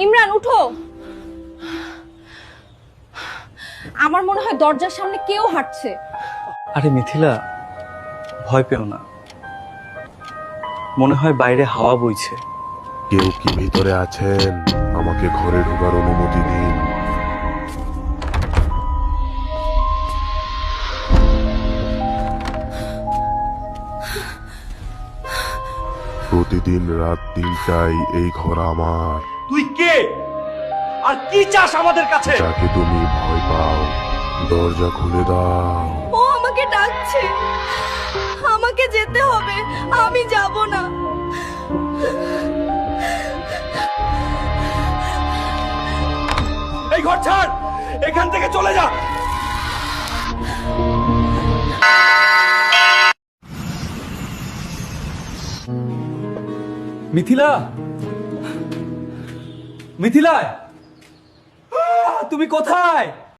ইমরান উঠো। আমার মনে হয় দরজার সামনে কেউ হাঁটছে। আরে মিথিলা, ভয় পেও না, মনে হয় বাইরে হাওয়া বইছে। কেউ কি ভিতরে আছেন? আমাকে ঘরে ঢোকার অনুমতি দিন। প্রতিদিন রাত ৩টায় এই ঘর আমার। তুই কে আর কি চাস আমাদের কাছে? যাকে তুমি ভয় পাও, দরজা খুলে দাও। ও আমাকে ডাকছে, আমাকে যেতে হবে, আমি যাব না। এই ঘর ছাড়, এখান থেকে চলে যা। মিথিলা, মিথিলা, তুমি কোথায়?